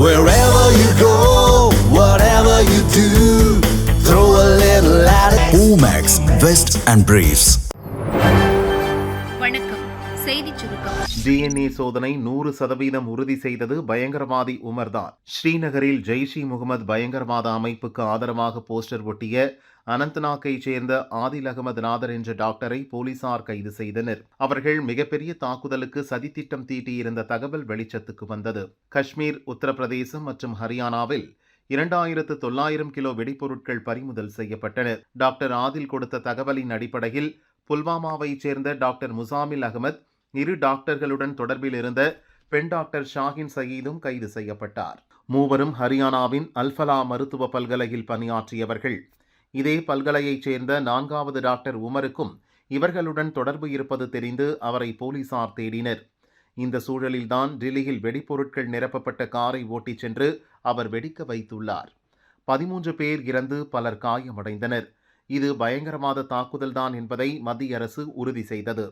Wherever you go, whatever you do, throw a little at it. Omax, Vest and Briefs. வணக்கம். செய்திச் சுருக்கம். DNA சோதனை 100% உறுதி செய்தது பயங்கரவாதி உமர்தான். ஸ்ரீநகரில் ஜெய்ஷ் இ முகமது பயங்கரவாத அமைப்புக்கு ஆதரவாக போஸ்டர் ஒட்டிய அனந்த்நாக்கை சேர்ந்த ஆதில் அகமது நாதர் என்ற டாக்டரை போலீசார் கைது செய்தனர். அவர்கள் மிகப்பெரிய தாக்குதலுக்கு சதித்திட்டம் தீட்டியிருந்த தகவல் வெளிச்சத்துக்கு வந்தது. காஷ்மீர், உத்தரப்பிரதேசம் மற்றும் ஹரியானாவில் 2900 கிலோ வெடிப்பொருட்கள் பறிமுதல் செய்யப்பட்டன. டாக்டர் ஆதில் கொடுத்த தகவலின் அடிப்படையில் புல்வாமாவைச் சேர்ந்த டாக்டர் முசாமில் அகமது, 2 டாக்டர்களுடன் தொடர்பில் இருந்த பெண் டாக்டர் ஷாஹின் சயீதும் கைது செய்யப்பட்டார். மூவரும் ஹரியானாவின் அல்ஃபலா மருத்துவ பல்கலையில் பணியாற்றியவர்கள். இதே பல்கலையைச் சேர்ந்த 4வது டாக்டர் உமருக்கும் இவர்களுடன் தொடர்பு இருப்பது தெரிந்து அவரை போலீசார் தேடினர். இந்த சூழலில்தான் டில்லியில் வெடிப்பொருட்கள் நிரப்பப்பட்ட காரை ஓட்டிச் சென்று அவர் வெடிக்க வைத்துள்ளார். 13 பேர் இறந்து பலர் காயமடைந்தனர். இது பயங்கரவாத தாக்குதல்தான் என்பதை மத்திய அரசு உறுதி செய்தது.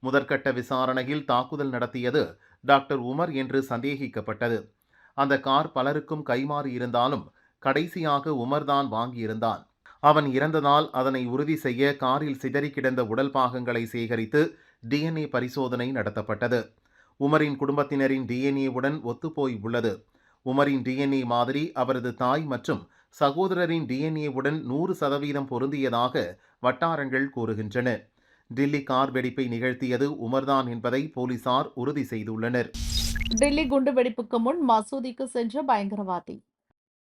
முதற்கட்ட விசாரணையில் தாக்குதல் நடத்தியது டாக்டர் உமர் என்று சந்தேகிக்கப்பட்டது. அந்த கார் பலருக்கும் கைமாறி இருந்தாலும் கடைசியாக உமர்தான் வாங்கியிருந்தான். அவன் இறந்ததால் அதனை உறுதி செய்ய காரில் சிதறி கிடந்த உடல் பாகங்களை சேகரித்து DNA பரிசோதனை நடத்தப்பட்டது. உமரின் குடும்பத்தினரின் DNAவுடன் ஒத்துப்போய் உள்ளது. உமரின் DNA மாதிரி அவரது தாய் மற்றும் சகோதரரின் DNAவுடன் 100% பொருந்தியதாக வட்டாரங்கள் கூறுகின்றன. டில்லி கார் வெடிப்பை நிகழ்த்தியது உமர்தான் என்பதை போலீசார் உறுதி செய்துள்ளனர். டில்லி குண்டுவெடிப்புக்கு முன் மசூதிக்கு சென்ற பயங்கரவாதி.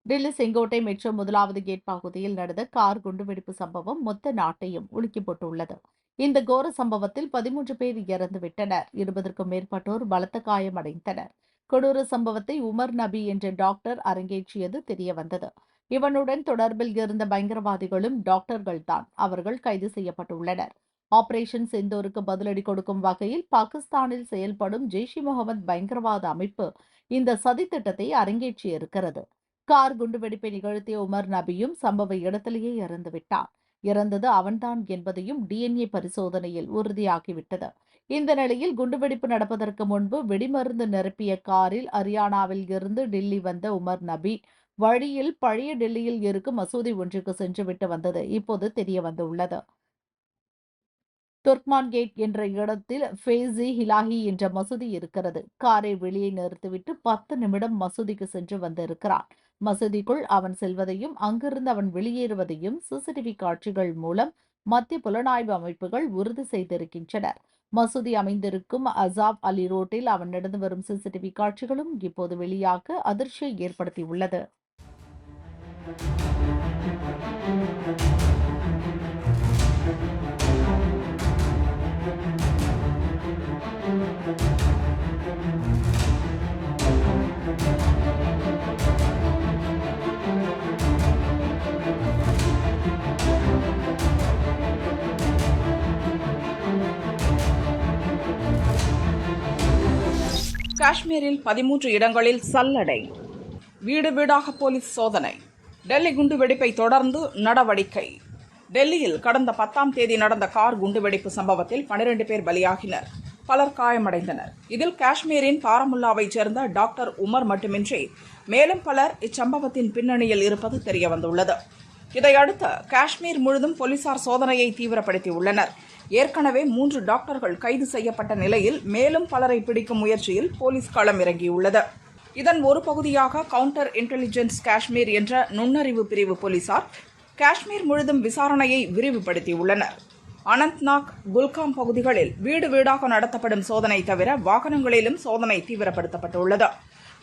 டில்லி செங்கோட்டை மெட்ரோ 1வது கேட் பகுதியில் நடந்த கார் குண்டுவெடிப்பு சம்பவம் மொத்த நாட்டையும் உலுக்கி போட்டுள்ளது. இந்த கோர சம்பவத்தில் 13 பேர் இறந்துவிட்டனர். 20க்கும் மேற்பட்டோர் பலத்த காயமடைந்தனர். கொடூர சம்பவத்தை உமர் நபி என்ற டாக்டர் அரங்கேற்றியது தெரியவந்தது. இவனுடன் தொடர்பில் இருந்த பயங்கரவாதிகளும் டாக்டர்கள்தான். அவர்கள் கைது செய்யப்பட்டுள்ளனர். ஆபரேஷன் செந்தூருக்கு பதிலடி கொடுக்கும் வகையில் பாகிஸ்தானில் செயல்படும் ஜெய்ஷ் இ முகமது பயங்கரவாத அமைப்பு இந்த சதித்திட்டத்தை அரங்கேற்றியிருக்கிறது. கார் குண்டுவெடிப்பை நிகழ்த்திய உமர் நபியும் சம்பவ இடத்திலேயே இறந்துவிட்டார். இறந்தது அவன்தான் என்பதையும் DNA பரிசோதனையில் உறுதியாகிவிட்டது. இந்த நிலையில் குண்டுவெடிப்பு நடப்பதற்கு முன்பு வெடிமருந்து நிரப்பிய காரில் ஹரியானாவில் இருந்து டில்லி வந்த உமர் நபி வழியில் பழைய டெல்லியில் இருக்கும் மசூதி ஒன்றுக்கு சென்றுவிட்டு வந்தது இப்போது தெரிய வந்துள்ளது. துர்க்மான் கேட் என்ற இடத்தில் ஃபேசி ஹிலாஹி என்ற மசூதி இருக்கிறது. காரை வெளியே நிறுத்திவிட்டு 10 நிமிடம் மசூதிக்கு சென்று வந்திருக்கிறான். மசூதிக்குள் அவன் செல்வதையும் அங்கிருந்து அவன் வெளியேறுவதையும் சிசிடிவி காட்சிகள் மூலம் மத்திய புலனாய்வு அமைப்புகள் உறுதி செய்திருக்கின்றனர். மசூதி அமைந்திருக்கும் அசாப் அலி ரோட்டில் அவன் நடந்து வரும் சிசிடிவி காட்சிகளும் இப்போது வெளியாக அதிர்ச்சியை ஏற்படுத்தியுள்ளது. காஷ்மீரில் 13 இடங்களில் சல்லடை. வீடு வீடாக போலீஸ் சோதனை. டெல்லி குண்டுவெடிப்பை தொடர்ந்து நடவடிக்கை. டெல்லியில் கடந்த 10ஆம் தேதி நடந்த கார் குண்டுவெடிப்பு சம்பவத்தில் 12 பேர் பலியாகினர். பலர் காயமடைந்தனர். இதில் காஷ்மீரின் பாரமுல்லாவைச் சேர்ந்த டாக்டர் உமர் மட்டுமின்றி மேலும் பலர் இச்சம்பவத்தின் பின்னணியில் இருப்பது தெரியவந்துள்ளது. இதையடுத்து காஷ்மீர் முழுதும் போலீசார் சோதனையை தீவிரப்படுத்தியுள்ளனர். ஏற்கனவே 3 டாக்டர்கள் கைது செய்யப்பட்ட நிலையில் மேலும் பலரை பிடிக்கும் முயற்சியில் போலீஸ் களம் இறங்கியுள்ளது. இதன் ஒரு பகுதியாக கவுண்டர் இன்டெலிஜென்ஸ் காஷ்மீர் என்ற நுண்ணறிவு பிரிவு போலீசார் காஷ்மீர் முழுதும் விசாரணையை விரிவுபடுத்தியுள்ளனர். அனந்த்நாக், குல்காம் பகுதிகளில் வீடு வீடாக நடத்தப்படும் சோதனை தவிர வாகனங்களிலும் சோதனை தீவிரப்படுத்தப்பட்டுள்ளது.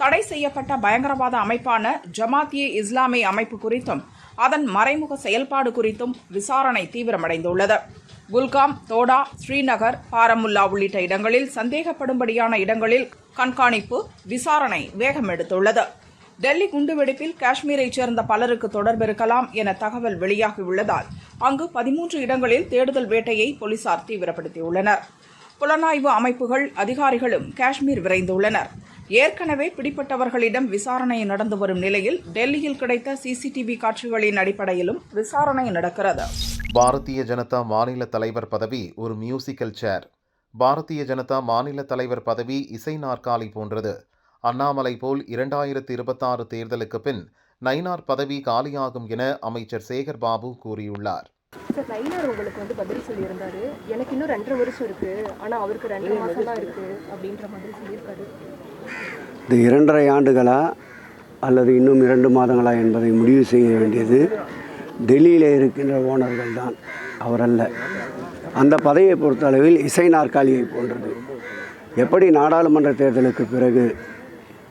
தடை செய்யப்பட்ட பயங்கரவாத அமைப்பான ஜமாத்-இ இஸ்லாமி அமைப்பு குறித்தும் அதன் மறைமுக செயல்பாடு குறித்தும் விசாரணை தீவிரமடைந்துள்ளது. குல்காம், தோடா, ஸ்ரீநகர், பாரமுல்லா உள்ளிட்ட இடங்களில் சந்தேகப்படும்படியான இடங்களில் கண்காணிப்பு, விசாரணை வேகம் எடுத்துள்ளது. டெல்லி குண்டுவெடிப்பில் காஷ்மீரைச் சேர்ந்த பலருக்கு தொடர்பு இருக்கலாம் என தகவல் வெளியாகியுள்ளதால் அங்கு 13 இடங்களில் தேடுதல் வேட்டையை போலீசார் தீவிரப்படுத்தியுள்ளனர். புலனாய்வு அமைப்புகள், அதிகாரிகளும் காஷ்மீர் விரைந்துள்ளனர். ஏற்கனவே பிடிப்பட்டவர்களிடம் விசாரணை நடந்து வரும் நிலையில் டெல்லியில் கிடைத்த CCTV காட்சிகளின் அடிப்படையிலும் விசாரணை நடக்கிறது. பாரதிய ஜனதா மாநில தலைவர் பதவி ஒரு மியூசிக்கல் சேர். பாரதிய ஜனதா மாநில தலைவர் பதவி இசை நாற்காலி போன்றது. அண்ணாமலை போல் 2026 தேர்தலுக்கு பின் நயினார் பதவி காலியாகும் என அமைச்சர் சேகர் பாபு கூறியுள்ளார். சார், நயினார் உங்களுக்கு பதில் சொல்லியிருந்தாரு. எனக்கு இன்னும் 2.5 வருஷம் இருக்கு, ஆனால் அவருக்கு 2 மாதம் தான் இருக்கு அப்படின்ற மாதிரி சொல்லியிருக்காரு. இது 2.5 ஆண்டுகளா அல்லது இன்னும் 2 மாதங்களா என்பதை முடிவு செய்ய வேண்டியது டெல்லியில் இருக்கின்ற ஓனர்கள் தான், அவரல்ல. அந்த பதவியை பொறுத்தளவில் இசை நாற்காலியை போன்றது. எப்படி நாடாளுமன்ற தேர்தலுக்கு பிறகு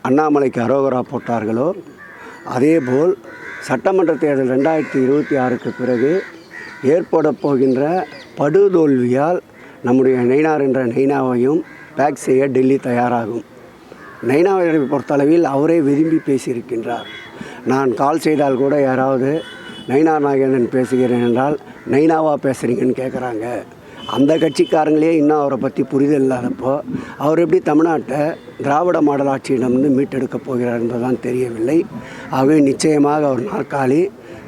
அண்ணாமலைக்கு அரோகரா போட்டார்களோ அதேபோல் சட்டமன்ற தேர்தல் 2026க்கு பிறகு ஏற்பட போகின்ற படுதோல்வியால் நம்முடைய நயினார் என்ற நயினாவையும் பேக் செய்ய டெல்லி தயாராகும். நயினாவை பொறுத்தளவில் அவரே விரும்பி பேசியிருக்கின்றார். நான் கால் செய்தால் கூட யாராவது நயினார் நாகேந்திரன் பேசுகிறேன் என்றால் நயினாவா பேசுகிறீங்கன்னு கேட்குறாங்க. அந்த கட்சிக்காரங்களே இன்னும் அவரை பற்றி புரிதல் இல்லாதப்போ அவர் எப்படி தமிழ்நாட்டை திராவிட மாடல் ஆட்சியிடமிருந்து மீட்டெடுக்கப் போகிறார் என்பதுதான் தெரியவில்லை. ஆகவே நிச்சயமாக அவர் நாற்காலி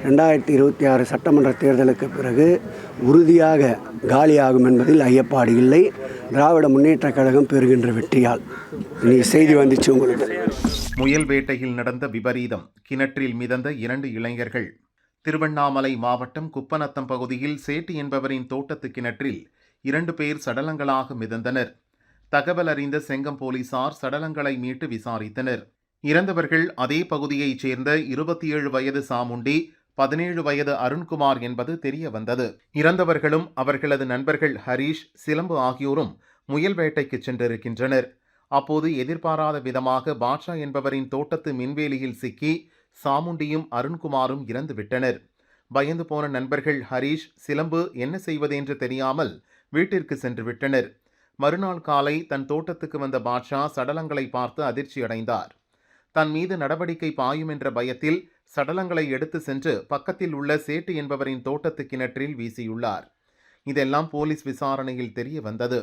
2026 சட்டமன்ற தேர்தலுக்கு பிறகு உறுதியாக காலியாகும் என்பதில் ஐயப்பாடு இல்லை. திராவிட முன்னேற்றக் கழகம் பெறுகின்ற வெற்றியால். இன்னைக்கு செய்தி வந்துச்சு உங்களுக்கு. முயல் வேட்டையில் நடந்த விபரீதம். கிணற்றில் மிதந்த 2 இளைஞர்கள். திருவண்ணாமலை மாவட்டம் குப்பநத்தம் பகுதியில் சேட்டு என்பவரின் தோட்டத்து கிணற்றில் 2 பேர் சடலங்களாக மிதந்தனர். தகவல் அறிந்த செங்கம் போலீசார் சடலங்களை மீட்டு விசாரித்தனர். இறந்தவர்கள் அதே பகுதியைச் சேர்ந்த 27 வயது சாமுண்டி, 17 வயது அருண்குமார் என்பது தெரிய வந்தது. இறந்தவர்களும் அவர்களது நண்பர்கள் ஹரீஷ், சிலம்பு ஆகியோரும் முயல் வேட்டைக்கு சென்றிருக்கின்றனர். அப்போது எதிர்பாராத விதமாக பாட்ஷா என்பவரின் தோட்டத்து மின்வேலியில் சிக்கி சாமுண்டியும் அருண்குமாரும் இறந்துவிட்டனர். பயந்து போன நண்பர்கள் ஹரீஷ், சிலம்பு என்ன செய்வதென்று தெரியாமல் வீட்டிற்கு சென்று விட்டனர். மறுநாள் காலை தன் தோட்டத்துக்கு வந்த பாட்ஷா சடலங்களை பார்த்து அதிர்ச்சியடைந்தார். தன் மீது நடவடிக்கை பாயும் என்ற பயத்தில் சடலங்களை எடுத்து சென்று பக்கத்தில் உள்ள சேட்டு என்பவரின் தோட்டத்து கிணற்றில் வீசியுள்ளார். இதெல்லாம் போலீஸ் விசாரணையில் தெரிய வந்தது.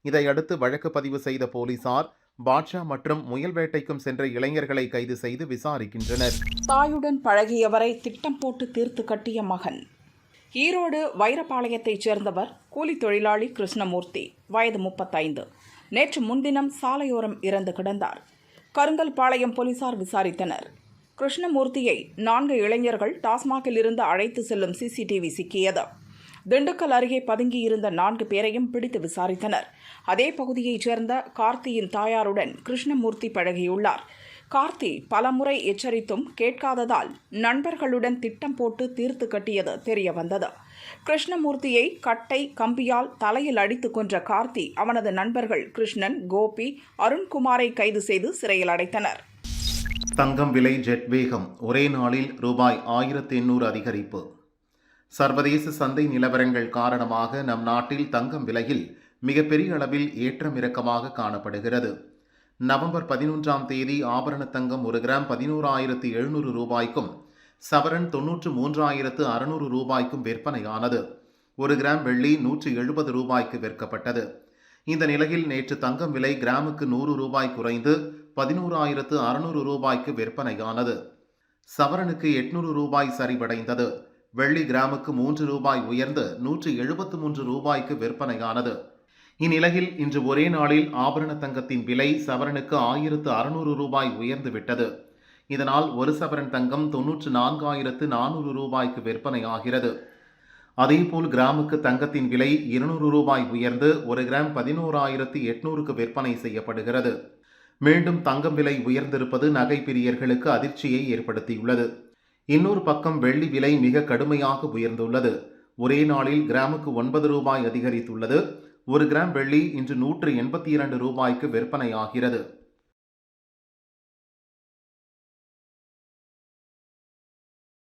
இதையடுத்து வழக்கு பதிவு செய்த போலீசார் பாட்ஷா மற்றும் முயல் வேட்டைக்கும் சென்ற இளைஞர்களை கைது செய்து விசாரிக்கின்றனர். தாயுடன் பழகியவரை திட்டம் போட்டு தீர்த்து கட்டிய மகன். ஈரோடு வைரப்பாளையத்தைச் சேர்ந்தவர் கூலி தொழிலாளி கிருஷ்ணமூர்த்தி, வயது 35. நேற்று முன்தினம் சாலையோரம் இறந்து கிடந்தார். கருங்கல்பாளையம் போலீசார் விசாரித்தனர். கிருஷ்ணமூர்த்தியை 4 இளைஞர்கள் டாஸ்மாகில் இருந்து அழைத்து செல்லும் சிசிடிவி சிக்கியது. திண்டுக்கல் அருகே பதுங்கியிருந்த 4 பேரையும் பிடித்து விசாரித்தனர். அதே பகுதியைச் சேர்ந்த கார்த்தியின் தாயாருடன் கிருஷ்ணமூர்த்தி பழகியுள்ளார். கார்த்தி பலமுறை எச்சரித்தும் கேட்காததால் நண்பர்களுடன் திட்டம் போட்டு தீர்த்து கட்டியது தெரிய வந்தது. கிருஷ்ணமூர்த்தியை கட்டை, கம்பியால் தலையில் அடித்து கொன்ற கார்த்தி அவனது நண்பர்கள் கிருஷ்ணன், கோபி, அருண்குமாரை கைது செய்து சிறையில் அடைத்தனர். தங்கம் விலை ஜெட் வேகம். ஒரே நாளில் ரூபாய் 1800 அதிகரிப்பு. சர்வதேச சந்தை நிலவரங்கள் காரணமாக நம் நாட்டில் தங்கம் விலையில் மிகப்பெரிய அளவில் ஏற்றம் இறக்கமாக காணப்படுகிறது. நவம்பர் 11ஆம் தேதி ஆபரண தங்கம் 1 கிராம் 11,700 ரூபாய்க்கும் சவரன் 93,600 ரூபாய்க்கும் விற்பனையானது. 1 கிராம் வெள்ளி 170 ரூபாய்க்கு விற்கப்பட்டது. இந்த நிலையில் நேற்று தங்கம் விலை கிராமுக்கு 100 ரூபாய் குறைந்து 11,600 ரூபாய்க்கு விற்பனையானது. சவரனுக்கு 800 ரூபாய் சரிவடைந்தது. வெள்ளி கிராமுக்கு 3 ரூபாய் உயர்ந்து 173 ரூபாய்க்கு விற்பனையானது. இந்நிலையில் இன்று ஒரே நாளில் ஆபரண தங்கத்தின் விலை சவரனுக்கு 1,600 ரூபாய் உயர்ந்து விட்டது. இதனால் ஒரு சவரன் தங்கம் 94,400 ரூபாய்க்கு விற்பனையாகிறது. அதேபோல் கிராமுக்கு தங்கத்தின் விலை 200 ரூபாய் உயர்ந்து 1 கிராம் 11,800க்கு விற்பனை செய்யப்படுகிறது. மீண்டும் தங்கம் விலை உயர்ந்திருப்பது நகை பிரியர்களுக்கு அதிர்ச்சியை ஏற்படுத்தியுள்ளது. இன்னொரு பக்கம் வெள்ளி விலை மிக கடுமையாக உயர்ந்துள்ளது. ஒரே நாளில் கிராமுக்கு 9 ரூபாய் அதிகரித்துள்ளது. 1 கிராம் வெள்ளி இன்று 182 ரூபாய்க்கு விற்பனையாகிறது.